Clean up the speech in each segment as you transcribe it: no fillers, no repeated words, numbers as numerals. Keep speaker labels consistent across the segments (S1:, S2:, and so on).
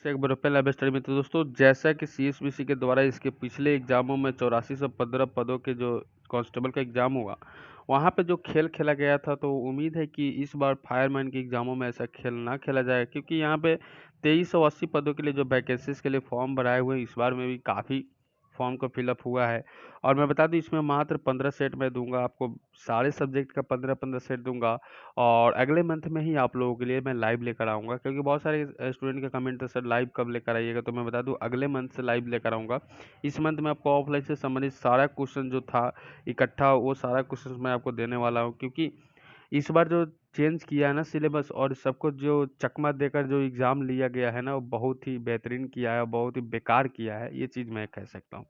S1: से एक बार पहले लाइव स्टडी में। तो दोस्तों जैसा कि सीएसबीसी के द्वारा इसके पिछले एग्जामों में 8415 पदों के जो कांस्टेबल का एग्जाम हुआ, वहाँ पे जो खेल खेला गया था, तो उम्मीद है कि इस बार फायरमैन के एग्जामों में ऐसा खेल ना खेला जाए, क्योंकि यहाँ पे 2380 पदों के लिए जो वैकेंसीज के लिए फॉर्म भराए हुए हैं, इस बार में भी काफ़ी फॉर्म का फिलअप हुआ है। और मैं बता दूं, इसमें मात्र 15 सेट मैं दूंगा आपको, सारे सब्जेक्ट का 15-15 सेट दूंगा। और अगले मंथ में ही आप लोगों के लिए मैं लाइव लेकर आऊँगा, क्योंकि बहुत सारे स्टूडेंट का कमेंट था, सर लाइव कब लेकर आइएगा, तो मैं बता दूं अगले मंथ से लाइव लेकर आऊँगा। इस मंथ में आपको ऑफलाइन से संबंधित सारा क्वेश्चन जो था इकट्ठा, वो सारा क्वेश्चन मैं आपको देने वाला हूँ, क्योंकि इस बार जो चेंज किया है ना सिलेबस, और सबको जो चकमा देकर जो एग्ज़ाम लिया गया है ना, वो बहुत ही बेहतरीन किया है, बहुत ही बेकार किया है, ये चीज़ मैं कह सकता हूँ।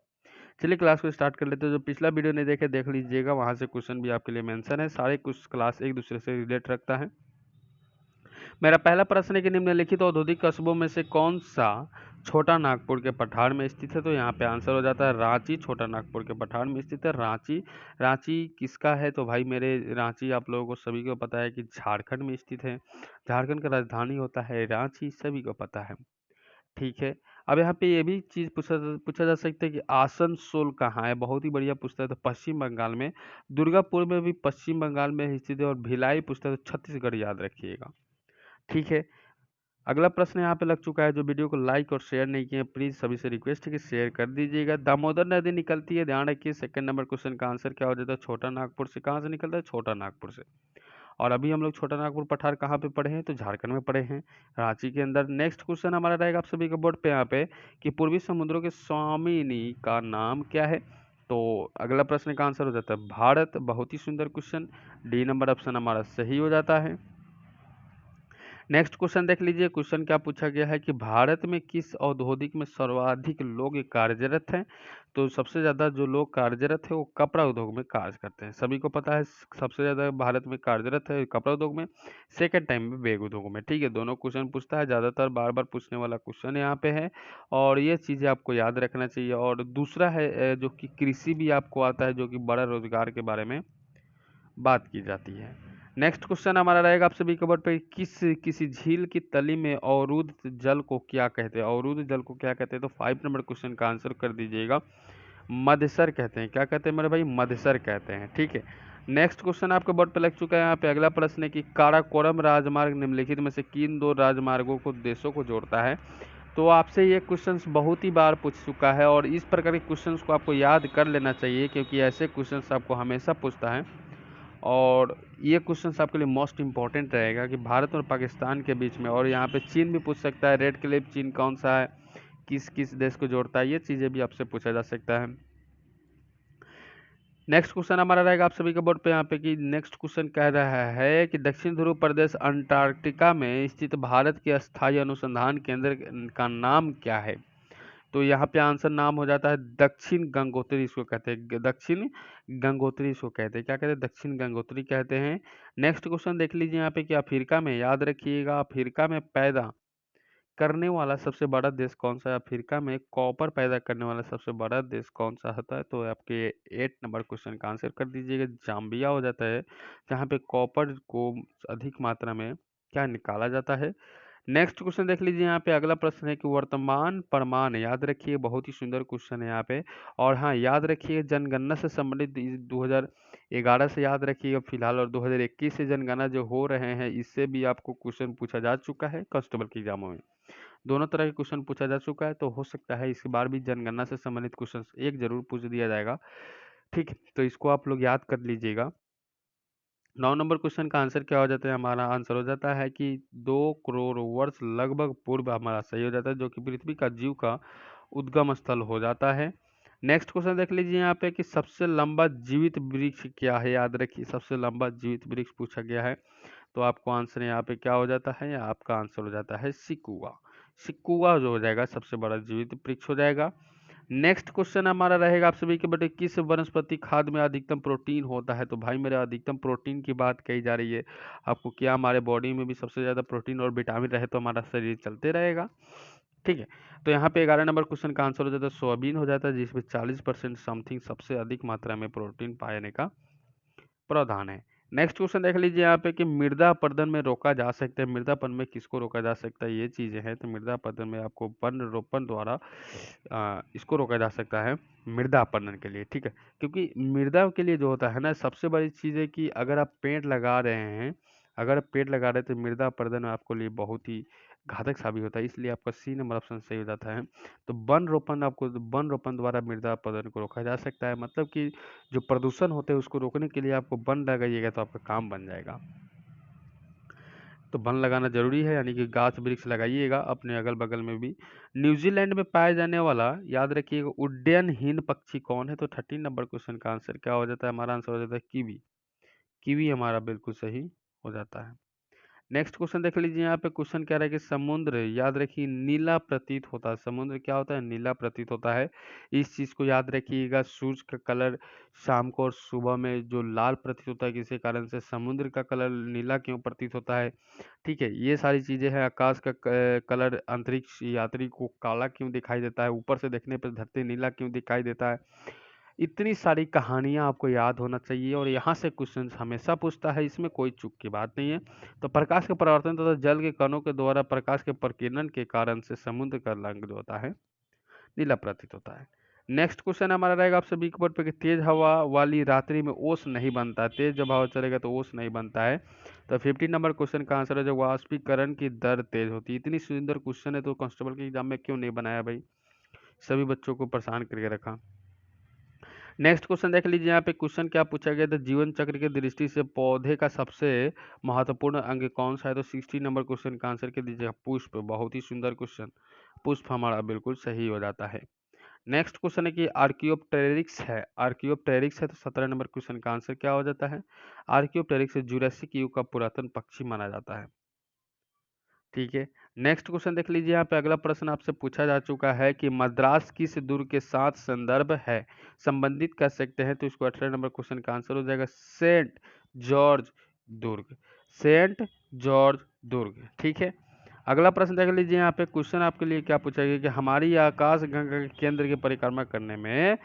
S1: चलिए क्लास को स्टार्ट कर लेते हैं। जो पिछला वीडियो नहीं देखे देख लीजिएगा, वहाँ से क्वेश्चन भी आपके लिए मेंशन है, सारे कुछ क्लास एक दूसरे से रिलेट रखता है। मेरा पहला प्रश्न है कि निम्नलिखित औद्योगिक कस्बों में से कौन सा छोटा नागपुर के पठार में स्थित है, तो यहाँ पे आंसर हो जाता है रांची। छोटा नागपुर के पठार में स्थित है रांची। रांची किसका है, तो भाई मेरे रांची आप लोगों को सभी को पता है कि झारखंड में स्थित है। झारखंड का राजधानी होता है रांची, सभी को पता है। ठीक है। अब यहाँ पे ये भी चीज़ पूछा जा सकता है कि आसनसोल कहाँ है, बहुत ही बढ़िया पूछता है, तो पश्चिम बंगाल में। दुर्गापुर में भी पश्चिम बंगाल में स्थित है। और भिलाई पूछता है तो छत्तीसगढ़ याद रखिएगा। ठीक है। अगला प्रश्न यहाँ पे लग चुका है। जो वीडियो को लाइक और शेयर नहीं किए, प्लीज़ सभी से रिक्वेस्ट है कि शेयर कर दीजिएगा। दामोदर नदी निकलती है, ध्यान रखिए। सेकंड नंबर क्वेश्चन का आंसर क्या हो जाता है, छोटा नागपुर से। कहाँ से निकलता है, छोटा नागपुर से। और अभी हम लोग छोटा नागपुर पठार कहाँ पे पढ़े हैं, तो झारखंड में पढ़े हैं, रांची के अंदर। नेक्स्ट क्वेश्चन हमारा रहेगा आप सभी के बोर्ड पे यहाँ पे कि पूर्वी समुद्रों के स्वामिनी का नाम क्या है। तो अगला प्रश्न का आंसर हो जाता है भारत। बहुत ही सुंदर क्वेश्चन, डी नंबर ऑप्शन हमारा सही हो जाता है। नेक्स्ट क्वेश्चन देख लीजिए। क्वेश्चन क्या पूछा गया है कि भारत में किस औद्योगिक में सर्वाधिक लोग कार्यरत हैं। तो सबसे ज़्यादा जो लोग कार्यरत है वो कपड़ा उद्योग में कार्य करते हैं, सभी को पता है। सबसे ज़्यादा भारत में कार्यरत है कपड़ा उद्योग में, सेकंड टाइम में बैग उद्योग में। ठीक है, दोनों क्वेश्चन पूछता है, ज़्यादातर बार बार पूछने वाला क्वेश्चन यहाँ पे है, और ये चीज़ें आपको याद रखना चाहिए। और दूसरा है जो कि कृषि भी आपको आता है, जो कि बड़ा रोजगार के बारे में बात की जाती है। नेक्स्ट क्वेश्चन हमारा रहेगा आप सभी के बोर्ड पे, किसी झील की तली में अवरुद्ध जल को क्या कहते हैं। अवरुद्ध जल को क्या कहते हैं, तो 5 नंबर क्वेश्चन का आंसर कर दीजिएगा। मदसर कहते हैं। क्या कहते हैं मेरे भाई, मदसर कहते हैं। ठीक है। नेक्स्ट क्वेश्चन आपके बोर्ड पे लग चुका है। यहाँ पे अगला प्रश्न है कि काराकोरम राजमार्ग निम्नलिखित में से किन दो राजमार्गों को देशों को जोड़ता है। तो आपसे ये क्वेश्चंस बहुत ही बार पूछ चुका है, और इस प्रकार के क्वेश्चंस को आपको याद कर लेना चाहिए, क्योंकि ऐसे क्वेश्चंस आपको हमेशा पूछता है। और ये क्वेश्चन आपके लिए मोस्ट इंपॉर्टेंट रहेगा कि भारत और पाकिस्तान के बीच में, और यहाँ पे चीन भी पूछ सकता है, रेड क्लिफ चीन कौन सा है, किस किस देश को जोड़ता है, ये चीज़ें भी आपसे पूछा जा सकता है। नेक्स्ट क्वेश्चन हमारा रहेगा आप सभी के बोर्ड पे यहाँ पे कि नेक्स्ट क्वेश्चन कह रहा है कि दक्षिण ध्रुव प्रदेश अंटार्कटिका में स्थित भारत के अस्थायी अनुसंधान केंद्र का नाम क्या है। तो यहाँ पे आंसर नाम हो जाता है दक्षिण गंगोत्री, इसको कहते हैं दक्षिण गंगोत्री, इसको कहते हैं क्या कहते हैं, दक्षिण गंगोत्री कहते हैं। नेक्स्ट क्वेश्चन देख लीजिए यहाँ पे कि अफ्रीका में, याद रखिएगा, अफ्रीका में पैदा करने वाला सबसे बड़ा देश कौन सा है। अफ्रीका में कॉपर पैदा करने वाला सबसे बड़ा देश कौन सा होता है, तो आपके 8 नंबर क्वेश्चन का आंसर कर दीजिएगा, जाम्बिया हो जाता है, जहाँ पे कॉपर को अधिक मात्रा में क्या निकाला जाता है। नेक्स्ट क्वेश्चन देख लीजिए। यहाँ पे अगला प्रश्न है कि वर्तमान प्रमाण, याद रखिए, बहुत ही सुंदर क्वेश्चन है यहाँ पे। और हाँ, याद रखिए जनगणना से संबंधित 2011 से याद रखिएगा फिलहाल, और 2021 से जनगणना जो हो रहे हैं, इससे भी आपको क्वेश्चन पूछा जा चुका है कांस्टेबल के एग्जामों में। दोनों तरह के क्वेश्चन पूछा जा चुका है, तो हो सकता है इस बार भी जनगणना से संबंधित क्वेश्चन एक जरूर पूछ दिया जाएगा। ठीक है, तो इसको आप लोग याद कर लीजिएगा। 9 नंबर क्वेश्चन का आंसर क्या हो जाता है, हमारा आंसर हो जाता है कि 2 करोड़ वर्ष लगभग पूर्व हमारा सही हो जाता है, जो कि पृथ्वी का जीव का उद्गम स्थल हो जाता है। नेक्स्ट क्वेश्चन देख लीजिए यहाँ पे कि सबसे लंबा जीवित वृक्ष क्या है। याद रखिए, सबसे लंबा जीवित वृक्ष पूछा गया है, तो आपको आंसर यहाँ पे क्या हो जाता है, आपका आंसर हो जाता है सिकुआ। सिकुआ जो हो जाएगा सबसे बड़ा जीवित वृक्ष हो जाएगा। नेक्स्ट क्वेश्चन हमारा रहेगा आप सभी के बेटे, किस वनस्पति खाद्य में अधिकतम प्रोटीन होता है। तो भाई मेरा अधिकतम प्रोटीन की बात कही जा रही है आपको, क्या हमारे बॉडी में भी सबसे ज़्यादा प्रोटीन और विटामिन रहे तो हमारा शरीर चलते रहेगा। ठीक है, तो यहाँ पे 11 नंबर क्वेश्चन का आंसर हो जाता है सोयाबीन हो जाता है, जिसमें 40% समथिंग सबसे अधिक मात्रा में प्रोटीन पाने का प्रावधान है। नेक्स्ट क्वेश्चन देख लीजिए यहाँ पे कि मृदा अपरदन में रोका जा सकता है, मृदापन में किसको रोका जा सकता है, ये चीजें हैं। तो मृदा अपरदन में आपको वन रोपण द्वारा इसको रोका जा सकता है मृदा अपरदन के लिए, ठीक है। क्योंकि मृदा के लिए जो होता है ना, सबसे बड़ी चीज है कि अगर आप पेड़ लगा रहे हैं, अगर आप पेड़ लगा रहे हैं तो मृदा अपरदन आपको लिए बहुत ही घातक साबित होता है, इसलिए आपका सी नंबर ऑप्शन सही हो जाता है। तो वन रोपण, आपको वन रोपण द्वारा मृदा अपरदन को रोका जा सकता है, मतलब कि जो प्रदूषण होते हैं उसको रोकने के लिए आपको वन लगाइएगा तो आपका काम बन जाएगा। तो वन लगाना जरूरी है, यानी कि गाछ वृक्ष लगाइएगा अपने अगल बगल में भी। न्यूजीलैंड में पाया जाने वाला, याद रखिएगा, उड्डयनहीन पक्षी कौन है? तो 13 नंबर क्वेश्चन का आंसर क्या हो जाता है? हमारा आंसर हो जाता है कीवी। कीवी हमारा बिल्कुल सही हो जाता है। नेक्स्ट क्वेश्चन देख लीजिए, यहाँ पे क्वेश्चन कह रहा है कि समुद्र, याद रखिए, नीला प्रतीत होता है। समुद्र क्या होता है? नीला प्रतीत होता है। इस चीज को याद रखिएगा, सूरज का कलर शाम को और सुबह में जो लाल प्रतीत होता है, किसी कारण से समुद्र का कलर नीला क्यों प्रतीत होता है, ठीक है। ये सारी चीजें हैं। आकाश का कलर अंतरिक्ष यात्री को काला क्यों दिखाई देता है, ऊपर से देखने पर धरती नीला क्यों दिखाई देता है, इतनी सारी कहानियां आपको याद होना चाहिए, और यहाँ से क्वेश्चन हमेशा पूछता है, इसमें कोई चूक की बात नहीं है। तो प्रकाश के परावर्तन तथा जल के कणों के द्वारा प्रकाश के प्रकीर्णन के कारण से समुद्र का रंग जो होता है नीला प्रतीत होता है। नेक्स्ट क्वेश्चन हमारा रहेगा आप सभी के बोर्ड पे कि तेज हवा वाली रात्रि में ओस नहीं बनता। तेज जब हवा चलेगा तो ओस नहीं बनता है। तो 15 नंबर क्वेश्चन का आंसर है जो वाष्पीकरण की दर तेज होती है। इतनी सुंदर क्वेश्चन है तो कांस्टेबल के एग्जाम में क्यों नहीं बनाया भाई, सभी बच्चों को परेशान करके रखा। नेक्स्ट क्वेश्चन देख लीजिए, यहाँ पे क्वेश्चन क्या पूछा गया था, जीवन चक्र की दृष्टि से पौधे का सबसे महत्वपूर्ण अंग कौन सा है? तो 16 नंबर क्वेश्चन का आंसर क्या दीजिएगा? पुष्प। बहुत ही सुंदर क्वेश्चन, पुष्प हमारा बिल्कुल सही हो जाता है। नेक्स्ट क्वेश्चन है कि आर्कियोप्टेरिक्स है, आर्कियोप्टेरिक्स है तो 17 नंबर क्वेश्चन का आंसर क्या हो जाता है? आर्कियोप्टेरिक्स जुरासिक युग का पुरातन पक्षी माना जाता है, ठीक है। नेक्स्ट क्वेश्चन देख लीजिए, यहाँ पे अगला प्रश्न आपसे पूछा जा चुका है कि मद्रास किस दुर्ग के साथ संदर्भ है, संबंधित कर सकते हैं? तो इसको 18 नंबर क्वेश्चन का आंसर हो जाएगा सेंट जॉर्ज दुर्ग, सेंट जॉर्ज दुर्ग, ठीक है। अगला प्रश्न देख लीजिए, यहाँ पे क्वेश्चन आपके लिए क्या पूछा गया कि हमारी आकाश गंगा के केंद्र की परिक्रमा करने में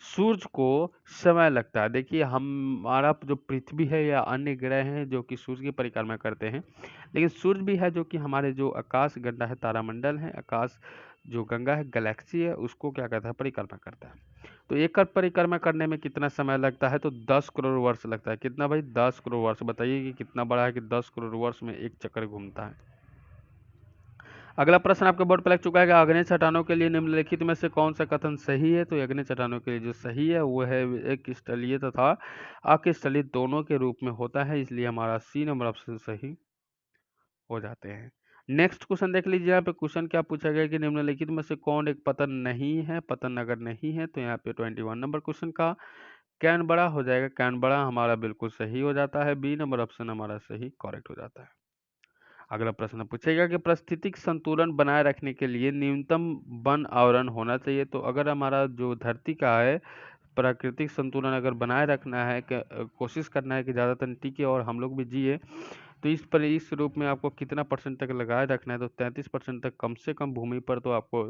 S1: सूर्य को समय लगता है। देखिए, हमारा जो पृथ्वी है या अन्य ग्रह हैं जो कि सूर्य की परिक्रमा करते हैं, लेकिन सूर्य भी है जो कि हमारे जो आकाश गंगा है, तारामंडल है, आकाश जो गंगा है, गैलेक्सी है, उसको क्या कहता है? परिक्रमा करता है। तो एक परिक्रमा करने में कितना समय लगता है? तो 10 करोड़ वर्ष लगता है। कितना भाई? 10 करोड़ वर्ष। बताइए कि कितना बड़ा है कि 10 करोड़ वर्ष में एक चक्कर घूमता है। अगला प्रश्न आपके बोर्ड पर लग चुका है कि अग्नि चट्टानों के लिए निम्नलिखित में से कौन सा कथन सही है? तो अग्नि चट्टानों के लिए जो सही है वो है एक स्थलीय तथा अक्स्थलीय दोनों के रूप में होता है, इसलिए हमारा सी नंबर ऑप्शन सही हो जाते हैं। नेक्स्ट क्वेश्चन देख लीजिए, यहाँ पे क्वेश्चन क्या पूछा गया कि निम्नलिखित में से कौन एक पतन नहीं है? पतन अगर नहीं है तो यहाँ पे 21 नंबर क्वेश्चन का कैनबरा हो जाएगा। कैनबरा हमारा बिल्कुल सही हो जाता है, बी नंबर ऑप्शन हमारा सही करेक्ट हो जाता है। अगला प्रश्न पूछेगा कि पारिस्थितिक संतुलन बनाए रखने के लिए न्यूनतम वन आवरण होना चाहिए। तो अगर हमारा जो धरती का है प्राकृतिक संतुलन अगर बनाए रखना है, कोशिश करना है कि ज़्यादातर टिके और हम लोग भी जिए, तो इस रूप में आपको कितना परसेंट तक लगाए रखना है? तो 33% तक कम से कम भूमि पर तो आपको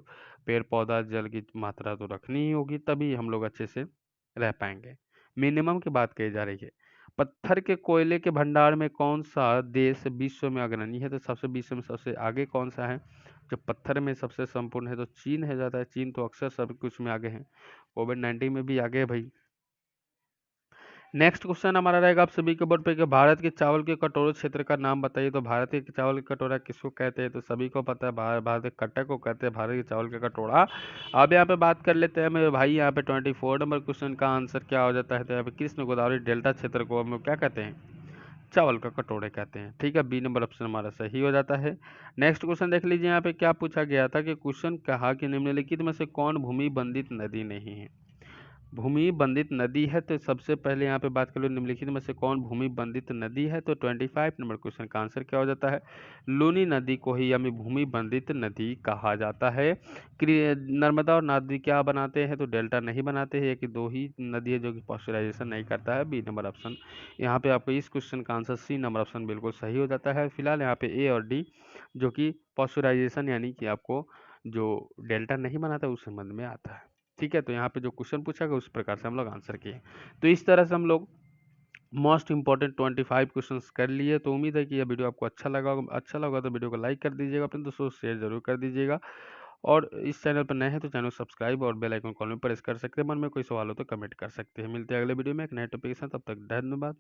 S1: पेड़ पौधा जल की मात्रा तो रखनी ही होगी, तभी हम लोग अच्छे से रह पाएंगे। मिनिमम की बात कही जा रही है। पत्थर के कोयले के भंडार में कौन सा देश विश्व में अग्रणी है? तो सबसे विश्व में सबसे आगे कौन सा है जो पत्थर में सबसे संपूर्ण है? तो चीन है जाता है। चीन तो अक्सर सब कुछ में आगे है, कोविड-19 में भी आगे है भाई। नेक्स्ट क्वेश्चन हमारा रहेगा आप सभी के बोर्ड पे कि भारत के चावल के कटोरे क्षेत्र का नाम बताइए। तो भारत के चावल का कटोरा किसको कहते हैं? तो सभी को पता है, भारत के कट्टा को कहते हैं भारत के चावल का कटोरा। अब यहाँ पे बात कर लेते हैं मेरे भाई, यहाँ पे 24 नंबर क्वेश्चन का आंसर क्या हो जाता है? तो यहाँ पे कृष्ण गोदावरी डेल्टा क्षेत्र को हम लोग क्या कहते हैं? चावल का कटोरे कहते हैं, ठीक है। बी नंबर ऑप्शन हमारा सही हो जाता है। नेक्स्ट क्वेश्चन देख लीजिए, यहाँ पे क्या पूछा गया था कि क्वेश्चन कहा कि निम्नलिखित में से कौन भूमि बंधित नदी नहीं है? भूमि बंधित नदी है तो सबसे पहले यहाँ पे बात कर लो निम्नलिखित में से कौन भूमि बंधित नदी है? तो 25 नंबर क्वेश्चन का आंसर क्या हो जाता है? लूनी नदी को ही हमें भूमि बंधित नदी कहा जाता है। नर्मदा और नादरी क्या बनाते हैं? तो डेल्टा नहीं बनाते हैं, कि दो ही नदी है जो कि पॉस्चराइजेशन नहीं करता है, बी नंबर ऑप्शन। यहाँ पे आपको इस क्वेश्चन का आंसर सी नंबर ऑप्शन बिल्कुल सही हो जाता है। फिलहाल यहाँ पे ए और डी जो कि पॉस्चराइजेशन यानी कि आपको जो डेल्टा नहीं बनाता उस संबंध में आता है, ठीक है। तो यहाँ पे जो क्वेश्चन पूछा गया उस प्रकार से हम लोग आंसर किए। तो इस तरह से हम लोग मोस्ट इंपॉर्टेंट 25 क्वेश्चंस कर लिए। तो उम्मीद है कि यह वीडियो आपको अच्छा लगा तो वीडियो को लाइक कर दीजिएगा, अपने दोस्तों को शेयर जरूर कर दीजिएगा। और इस चैनल पर नए हैं तो चैनल को सब्सक्राइब और बेल आइकन कॉल में प्रेस कर सकते हैं। मन में कोई सवाल हो तो कमेंट कर सकते हैं। मिलते हैं अगले वीडियो में एक नए टॉपिक के साथ, तब तक धन्यवाद।